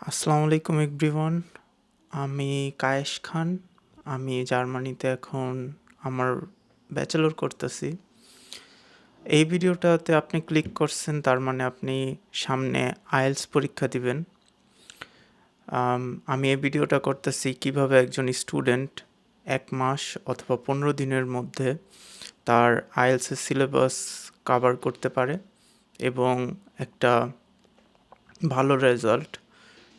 আসসালামু আলাইকুম এভরিওয়ান। আমি কায়েস খান। আমি জার্মানিতে এখন আমার ব্যাচেলর করতেছি। এই ভিডিওটাতে আপনি ক্লিক করছেন, তার মানে আপনি সামনে আইএলটিএস পরীক্ষা দিবেন। আমি এই ভিডিওটা করতেছি কিভাবে একজন স্টুডেন্ট 1 মাস অথবা 15 দিনের মধ্যে তার আইএলটিএসের সিলেবাস কভার করতে পারে এবং একটা ভালো রেজাল্ট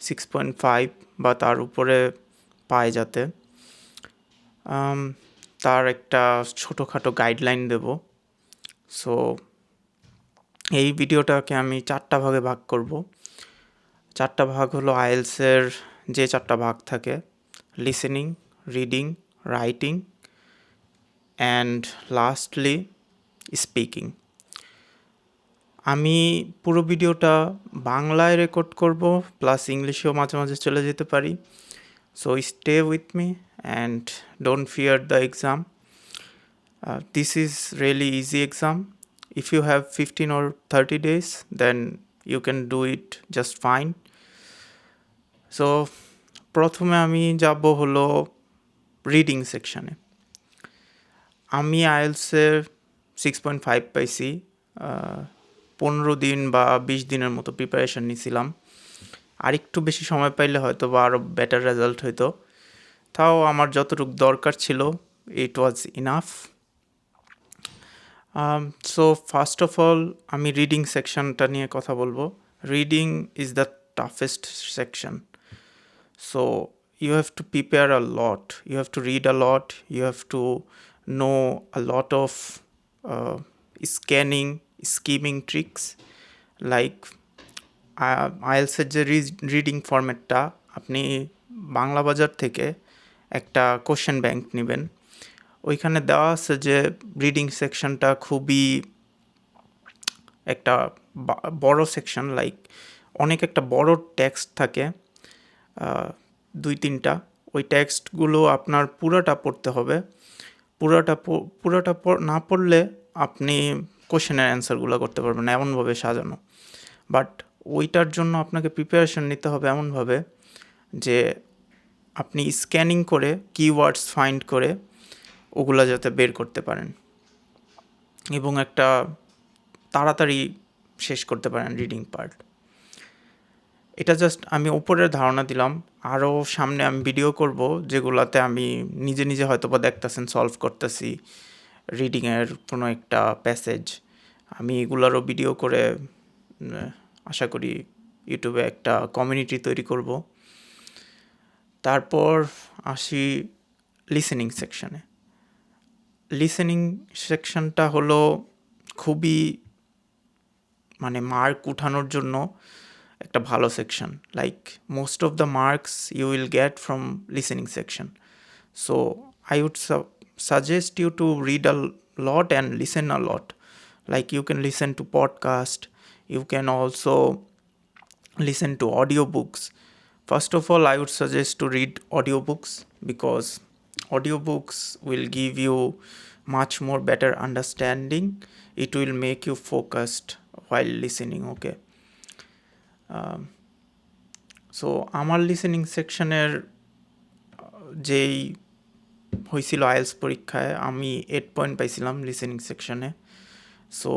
6.5 বা তার উপরে পায় যাতে। তার একটা ছোটোখাটো গাইডলাইন দেব। সো এই ভিডিওটাকে আমি 4টা ভাগে ভাগ করব। 4টা ভাগ হলো আইএলটিএসের যে 4টা ভাগ থাকে: listening, reading, writing and lastly speaking. আমি পুরো ভিডিওটা বাংলায় রেকর্ড করব, প্লাস ইংলিশেও মাঝে মাঝে চলে যেতে পারি। So stay with me and don't fear the exam. This is really easy exam. If you have 15 or 30 days, then you can do it just fine. So প্রথমে আমি যাব হলো রিডিং সেকশানে। আমি আইএলটিএসের 6.5 পাইছি। 15 দিন বা 20 দিনের মতো প্রিপারেশান নিয়েছিলাম। আর একটু বেশি সময় পাইলে হয়তো বা আরও বেটার রেজাল্ট হইতো। তাও আমার যতটুকু দরকার ছিল, it was enough. So first of all আমি রিডিং সেকশনটা নিয়ে কথা বলবো। Reading is the toughest section. So you have to prepare a lot, you have to read a lot, you have to know a lot of scanning, skimming tricks. Like আইএলটিএসের যে reading ফরম্যাটটা, আপনি বাংলা বাজার থেকে একটা question bank নেবেন। ওইখানে দেওয়া আছে যে রিডিং সেকশনটা খুবই একটা বড় সেকশন, লাইক অনেক একটা বড় টেক্সট থাকে, 2-3টা। ওই টেক্সটগুলো আপনার পুরোটা পড়তে হবে। পুরোটা না পড়লে আপনি কোশ্চেনের অ্যান্সারগুলো করতে পারবেন না, এমনভাবে সাজানো। বাট ওইটার জন্য আপনাকে প্রিপারেশন নিতে হবে এমনভাবে যে আপনি স্ক্যানিং করে কিওয়ার্ডস ফাইন্ড করে ওগুলো যাতে বের করতে পারেন এবং একটা তাড়াতাড়ি শেষ করতে পারেন রিডিং পার্ট। এটা জাস্ট আমি উপরের ধারণা দিলাম। আরও সামনে আমি ভিডিও করব যেগুলোতে আমি নিজে নিজে হয়তো বা দেখতেছেন সলভ করতেছি রিডিংয়ের কোনো একটা প্যাসেজ। আমি এগুলোরও ভিডিও করে আশা করি ইউটিউবে একটা কমিউনিটি তৈরি করব। তারপর আসি লিসেনিং সেকশানে। লিসেনিং সেকশনটা হলো খুবই মার্ক উঠানোর জন্য একটা ভালো section. Like most of the marks you will get from listening section. So I would suggest you to read a lot and listen a lot. Like you can listen to podcast, you can also listen to audiobooks. First of all, I would suggest to read audiobooks because audiobooks will give you much more better understanding. It will make you focused while listening. Okay. So আমার listening সেকশনের যেই হয়েছিল IELTS পরীক্ষায়, আমি 8 point পাইছিলাম listening সেকশনে। So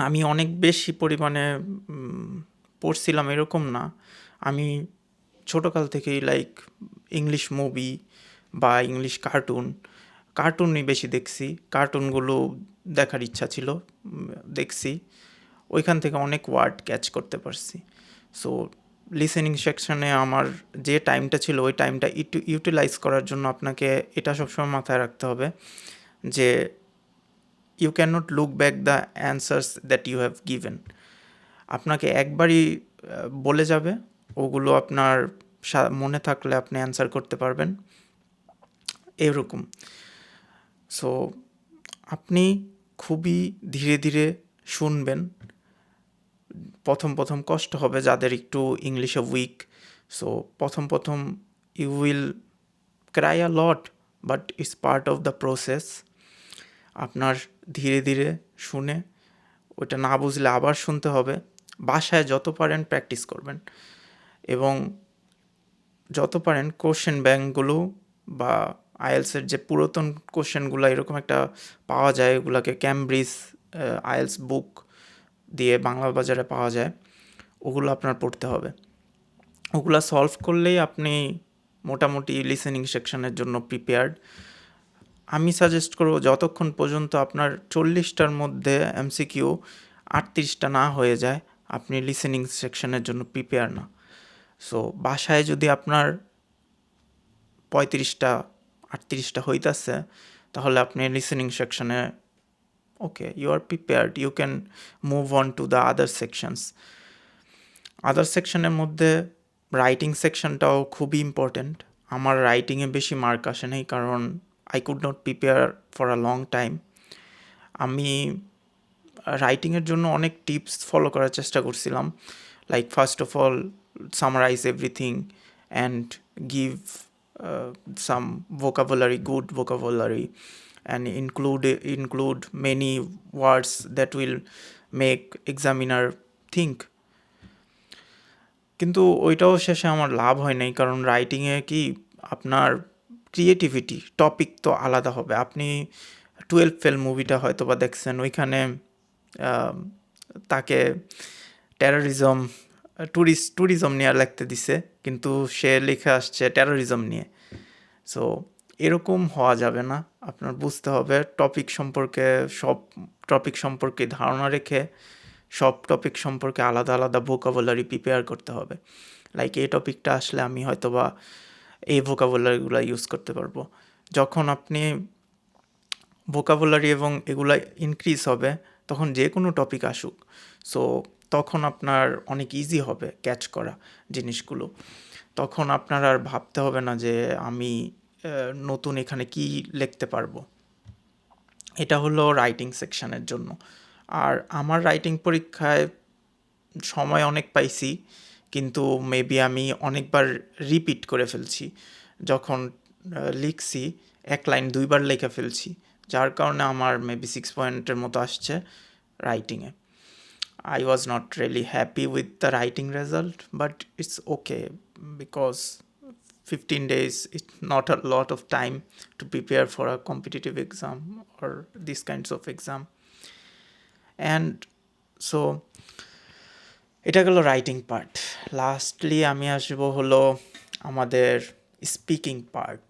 আমি অনেক বেশি পরিমাণে পড়ছিলাম এরকম না। আমি ছোটোকাল থেকেই লাইক ইংলিশ মুভি বা ইংলিশ কার্টুনই বেশি দেখছি। কার্টুনগুলো দেখার ইচ্ছা ছিল, দেখছি। ওইখান থেকে অনেক ওয়ার্ড ক্যাচ করতে পারছি। সো লিসেনিং সেকশনে আমার যে টাইমটা ছিল, ওই টাইমটা ইউটিলাইজ করার জন্য আপনাকে এটা সবসময় মাথায় রাখতে হবে যে you can not look back the answers that you have given. আপনাকে একবারই বলে যাবে, ওগুলো আপনার মনে থাকলে আপনি অ্যান্সার করতে পারবেন, এরকম। সো আপনি খুবই ধীরে ধীরে শুনবেন। প্রথম কষ্ট হবে যাদের একটু ইংলিশে উইক। সো প্রথম you will cry a lot, but it's part of the process. আপনার ধীরে ধীরে শুনে ওইটা না বুঝলে আবার শুনতে হবে। বাসায় যত পারেন প্র্যাকটিস করবেন। এবং যত পারেন কোশ্চেন ব্যাংকগুলো বা আইএলসের যে পুরাতন কোশ্চেনগুলো এরকম একটা পাওয়া যায়, ওগুলাকে ক্যামব্রিজ আইএলস বুক দিয়ে বাংলা বাজারে পাওয়া যায়, ওগুলো আপনার পড়তে হবে। ওগুলা সলভ করলেই আপনি মোটামুটি লিসেনিং সেকশনের জন্য প্রিপেয়ার্ড। আমি সাজেস্ট করব যতক্ষণ পর্যন্ত আপনার 40টার মধ্যে এমসিকিউ 38টা না হয়ে যায়, আপনি লিসেনিং সেকশনের জন্য প্রিপেয়ার না। সো বাসায় যদি আপনার 35টা 38টা হইতাছে, তাহলে আপনি লিসেনিং সেকশনে okay, you are prepared, you can move on to the other sections. Other সেকশনের মধ্যে রাইটিং সেকশনটাও খুবই ইম্পর্ট্যান্ট। আমার রাইটিংয়ে বেশি মার্ক আসে নাই, কারণ I could not prepare for a long time. আমি রাইটিংয়ের জন্য অনেক টিপস ফলো করার চেষ্টা করছিলাম, like first of all summarise everything and give some vocabulary, good vocabulary, and include many words that will make examiner think. কিন্তু ওইটাও শেষে আমার লাভ হয় নাই, কারণ রাইটিংয়ে কি আপনার ক্রিয়েটিভিটি টপিক তো আলাদা হবে। আপনি 12 ফেল মুভিটা হয়তো বা দেখছেন, ওইখানে তাকে টেরোরিজম ট্যুরিজম নিয়ে লিখতে দিছে, কিন্তু সে লিখে আসছে টেরোরিজম নিয়ে। সো এরকম হওয়া যাবে না, আপনার বুঝতে হবে সব টপিক সম্পর্কে ধারণা রেখে সব টপিক সম্পর্কে আলাদা আলাদা ভোকাবুলারি প্রিপেয়ার করতে হবে। লাইক এই টপিকটা আসলে আমি হয়তো বা এই ভোকাবুলারিগুলো ইউজ করতে পারবো। যখন আপনি ভোকাবুলারি এবং এগুলা ইনক্রিজ হবে, তখন যে কোনো টপিক আসুক, সো তখন আপনার অনেক ইজি হবে ক্যাচ করা জিনিসগুলো। তখন আপনার আর ভাবতে হবে না যে আমি নতুন এখানে কি লিখতে পারবো। এটা হলো রাইটিং সেকশনের জন্য। আর আমার রাইটিং পরীক্ষায় সময় অনেক পাইছি, কিন্তু মেবি আমি অনেকবার রিপিট করে ফেলছি। যখন লিখছি 1 লাইন 2 বার লিখে ফেলছি, যার কারণে আমার মেবি 6 পয়েন্টের মতো আসছে রাইটিংয়ে। I was not really happy with the writing result, but it's okay because 15 days is not a lot of time to prepare for a competitive exam or these kinds of exam. And so এটা গেল writing part. Lastly আমি আসবো হলো আমাদের speaking part.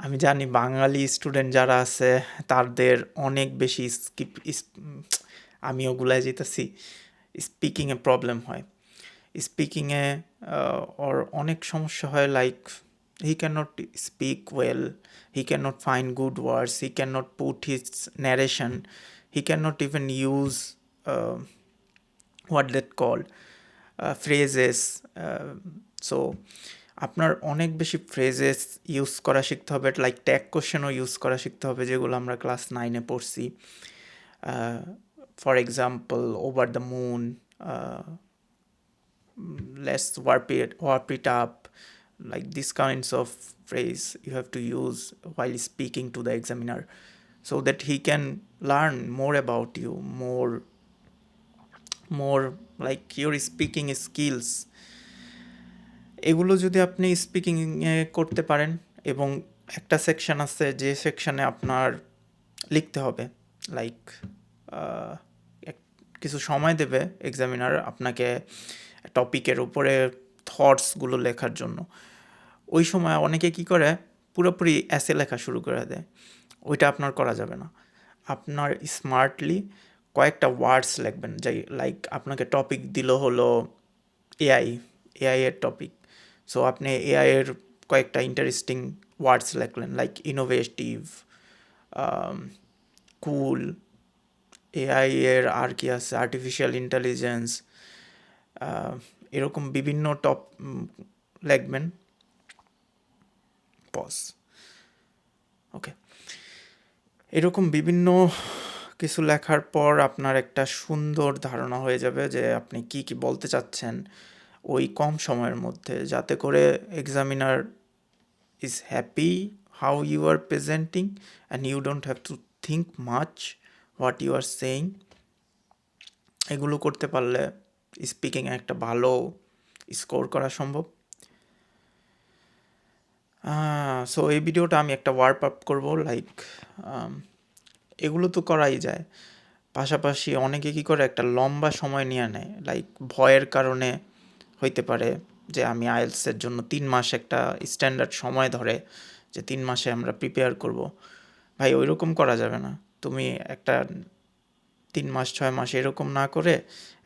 আমি জানি বাঙালি student যারা আছে তাদের অনেক বেশি আমি ওগুলায় যেতেছি, স্পিকিংয়ে প্রবলেম হয়। স্পিকিংয়ে ওর অনেক সমস্যা হয়, like he can not speak well, he can not find good words, he can not put his narration, he can not even use what that called phrases. So আপনার অনেক বেশি ফ্রেজেস ইউজ করা শিখতে হবে, লাইক ট্যাগ কোশ্চেনও ইউজ করা শিখতে হবে, যেগুলো আমরা ক্লাস 9-এ পড়ছি। For example, over the moon, let's warp it up, like these kinds of phrase you have to use while speaking to the examiner, so that he can learn more about you, more like your speaking skills. এগুলো যদি আপনি স্পিকিংয়ে করতে পারেন, এবং একটা section আছে যে সেকশনে আপনার লিখতে হবে, লাইক কিছু সময় দেবে এক্সামিনার আপনাকে টপিকের উপরে থটসগুলো লেখার জন্য। ওই সময় অনেকে কি করে, পুরোপুরি অ্যাসে লেখা শুরু করে দেয়। ওইটা আপনার করা যাবে না। আপনার স্মার্টলি কয়েকটা ওয়ার্ডস লিখবেন, যাই লাইক আপনাকে টপিক দিল হলো এআই এর টপিক। সো আপনি এআই এর কয়েকটা ইন্টারেস্টিং ওয়ার্ডস লিখলেন, লাইক ইনোভেটিভ, কুল। এআই এর আর কি আছে, আর্টিফিশিয়াল ইন্টেলিজেন্স, এরকম বিভিন্ন লিখবেন। পজ। ওকে, এরকম বিভিন্ন কিছু লেখার পর আপনার একটা সুন্দর ধারণা হয়ে যাবে যে আপনি কি কি বলতে চাচ্ছেন ওই কম সময়ের মধ্যে, যাতে করে examiner is happy how you are presenting and you don't have to think much what you are saying. এগুলো করতে পারলে স্পিকিংয়ে একটা ভালো স্কোর করা সম্ভব। সো এই ভিডিওটা আমি একটা ওয়ার্প আপ করবো, লাইক এগুলো তো করাই যায়, পাশাপাশি অনেকে কী করে একটা লম্বা সময় নিয়ে নেয়, লাইক ভয়ের কারণে হইতে পারে যে আমি আইএলসের জন্য 3 মাস একটা স্ট্যান্ডার্ড সময় ধরে যে 3 মাসে আমরা প্রিপেয়ার করব। ভাই ওইরকম করা যাবে না। তুমি একটা 3 মাস 6 মাস এরকম না করে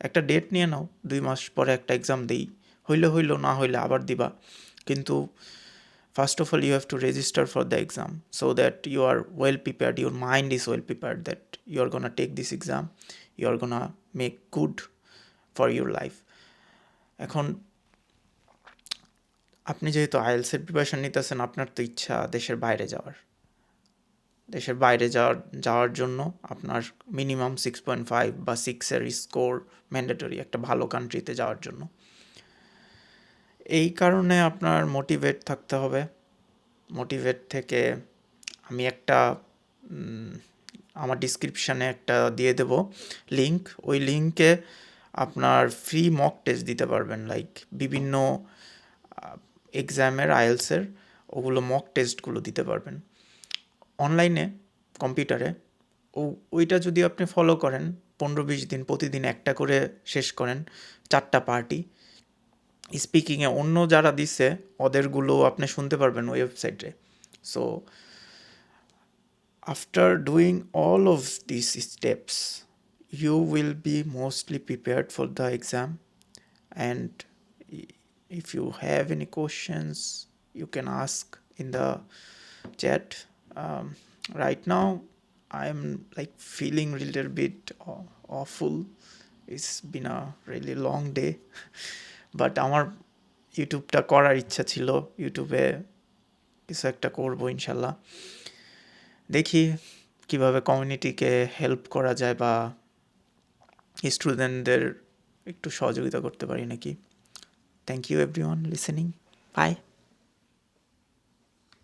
একটা ডেট নিয়ে নাও, 2 মাস পরে একটা এক্সাম দিই, হইলো না হইলে আবার দিবা। কিন্তু first of all you have to register for the exam so that you are well prepared, your mind is well prepared that you are gonna take this exam, you are gonna make good for your life. এখন আপনি যেহেতু আইএলসের preparation নিতেছেন, আপনার তো ইচ্ছা দেশের বাইরে যাওয়ার জন্য আপনার মিনিমাম 6.5 বা 6-এর স্কোর ম্যান্ডেটরি একটা ভালো কান্ট্রিতে যাওয়ার জন্য। এই কারণে আপনার মোটিভেট থাকতে হবে। মোটিভেট থেকে আমি একটা আমার ডিসক্রিপশানে একটা দিয়ে দেব লিঙ্ক, ওই লিঙ্কে আপনার ফ্রি মক টেস্ট দিতে পারবেন, লাইক বিভিন্ন এক্সামের আইএলসের ওগুলো মক টেস্টগুলো দিতে পারবেন অনলাইনে, কম্পিউটারে। ওইটা যদি আপনি ফলো করেন 15-20 দিন প্রতিদিন একটা করে শেষ করেন, 4টা পার্টি স্পিকিংয়ে অন্য যারা দিচ্ছে ওদেরগুলো আপনি শুনতে পারবেন ওই ওয়েবসাইটে। So after doing all of these steps you will be mostly prepared for the exam, and if you have any questions you can ask in the chat. Right now I'm like feeling a little bit awful, it's been a really long day but আমার ইউটিউবটা করার ইচ্ছা ছিল, ইউটিউবে কিছু একটা করবো ইনশাল্লাহ। দেখি কিভাবে কমিউনিটিকে হেল্প করা যায় বা স্টুডেন্টদের একটু সহযোগিতা করতে পারি নাকি। Thank you everyone listening, by.